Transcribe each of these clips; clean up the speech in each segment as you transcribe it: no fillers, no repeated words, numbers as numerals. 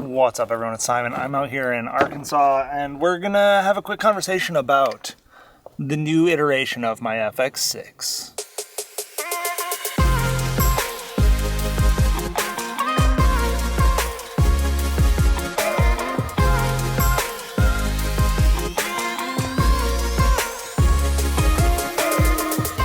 What's up, everyone? It's Simon. I'm out here in Arkansas, and we're gonna have a quick conversation about the new iteration of my FX6.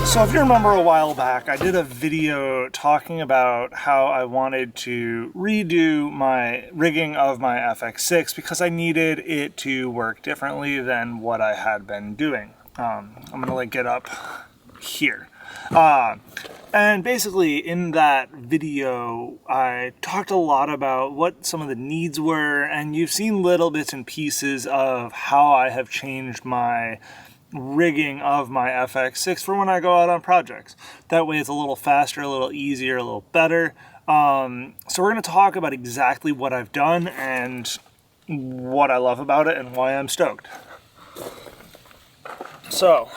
So if you remember a while back, I did a video talking about how I wanted to redo my rigging of my FX6 because I needed it to work differently than what I had been doing. I'm gonna link it up here. And basically in that video, I talked a lot about what some of the needs were, and you've seen little bits and pieces of how I have changed my rigging of my FX6 for when I go out on projects. That way it's a little faster, a little easier, a little better. So we're going to talk about exactly what I've done and what I love about it and why I'm stoked. So,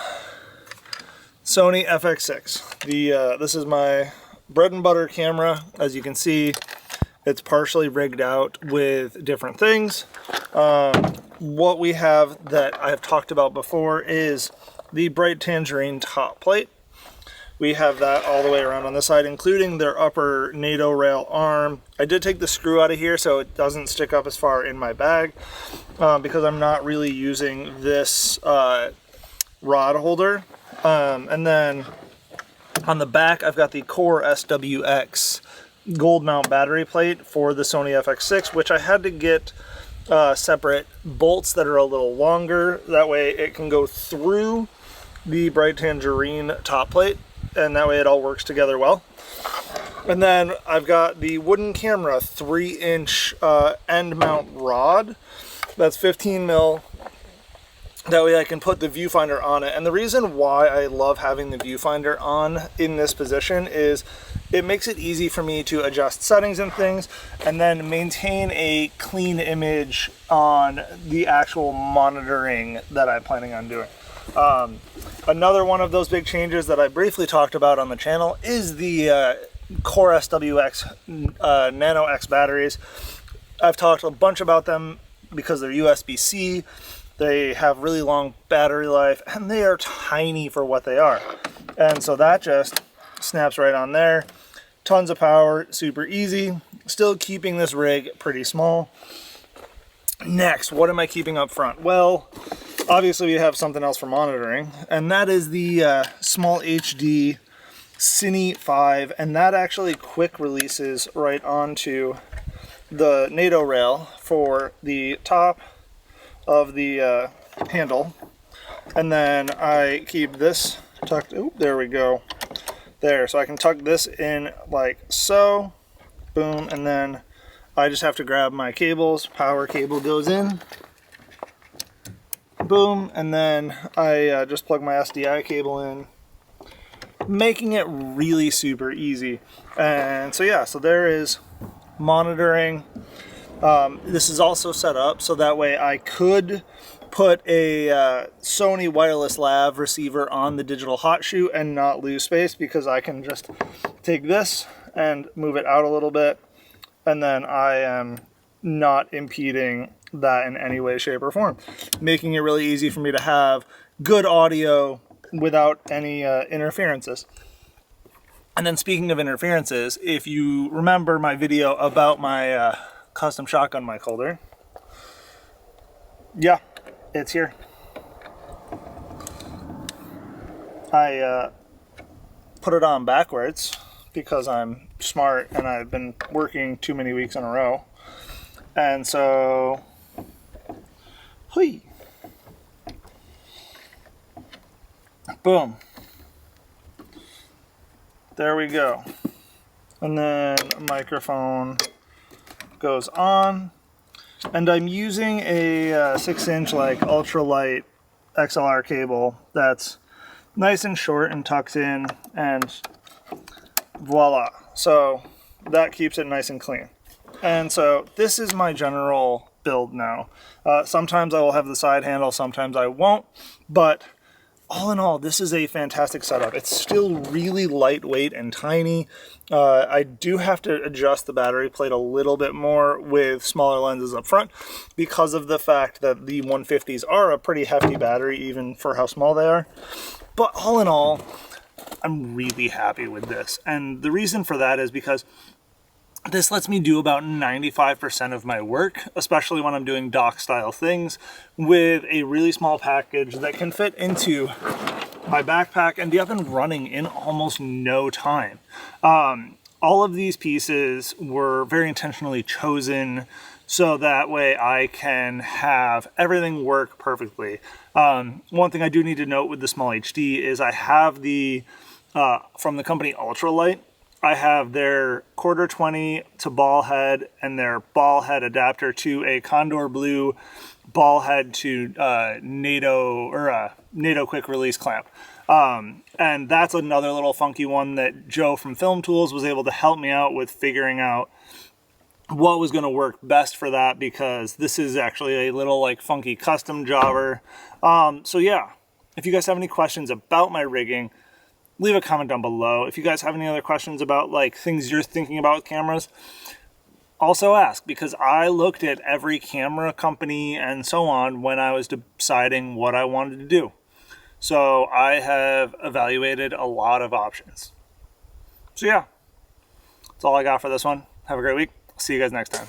Sony FX6. This is my bread and butter camera. As you can see, it's partially rigged out with different things. What we have that I have talked about before is the bright tangerine top plate. We have that all the way around on this side, including their upper NATO rail arm. I did take the screw out of here so it doesn't stick up as far in my bag because I'm not really using this rod holder. And then on the back, I've got the Core SWX gold mount battery plate for the Sony FX6, which I had to get separate bolts that are a little longer. That way it can go through the bright tangerine top plate, and that way it all works together well. And then I've got the wooden camera 3-inch end mount rod that's 15 mil. That way I can put the viewfinder on it. And the reason why I love having the viewfinder on in this position is it makes it easy for me to adjust settings and things and then maintain a clean image on the actual monitoring that I'm planning on doing. Another one of those big changes that I briefly talked about on the channel is the Core SWX Nano X batteries. I've talked a bunch about them because they're USB-C. They have really long battery life, and they are tiny for what they are. And so that just snaps right on there. Tons of power, super easy. Still keeping this rig pretty small. Next, what am I keeping up front? Well, obviously we have something else for monitoring, and that is the Small HD Cine 5, and that actually quick releases right onto the NATO rail for the top of the handle. And then I keep this tucked, oh, there we go. There, so I can tuck this in like so, boom, and then I just have to grab my cables, power cable goes in, boom, and then I just plug my SDI cable in, making it really super easy. And so yeah, so there is monitoring. This is also set up so that way I could put a Sony wireless lav receiver on the digital hot shoe and not lose space, because I can just take this and move it out a little bit, and then I am not impeding that in any way, shape, or form, making it really easy for me to have good audio without any interferences. And then speaking of interferences, if you remember my video about my custom shotgun mic holder, yeah, it's here. I put it on backwards because I'm smart and I've been working too many weeks in a row. And so, hui, boom. There we go. And then a microphone goes on. And I'm using a 6-inch like ultralight XLR cable that's nice and short and tucks in, and voila. So that keeps it nice and clean. And so this is my general build now. Sometimes I will have the side handle, sometimes I won't, but all in all, this is a fantastic setup. It's still really lightweight and tiny. I do have to adjust the battery plate a little bit more with smaller lenses up front because of the fact that the 150s are a pretty hefty battery even for how small they are. But all in all, I'm really happy with this. And the reason for that is because this lets me do about 95% of my work, especially when I'm doing dock style things, with a really small package that can fit into my backpack and be up and running in almost no time. All of these pieces were very intentionally chosen so that way I can have everything work perfectly. One thing I do need to note with the small HD is I have the, from the company Ultralight, I have their quarter 20 to ball head and their ball head adapter to a Condor Blue ball head to NATO quick release clamp. And that's another little funky one that Joe from Film Tools was able to help me out with figuring out what was going to work best for that, because this is actually a little like funky custom jobber. So yeah, if you guys have any questions about my rigging, leave a comment down below. If you guys have any other questions about like things you're thinking about with cameras, also ask, because I looked at every camera company and so on when I was deciding what I wanted to do. So I have evaluated a lot of options. So yeah, that's all I got for this one. Have a great week. See you guys next time.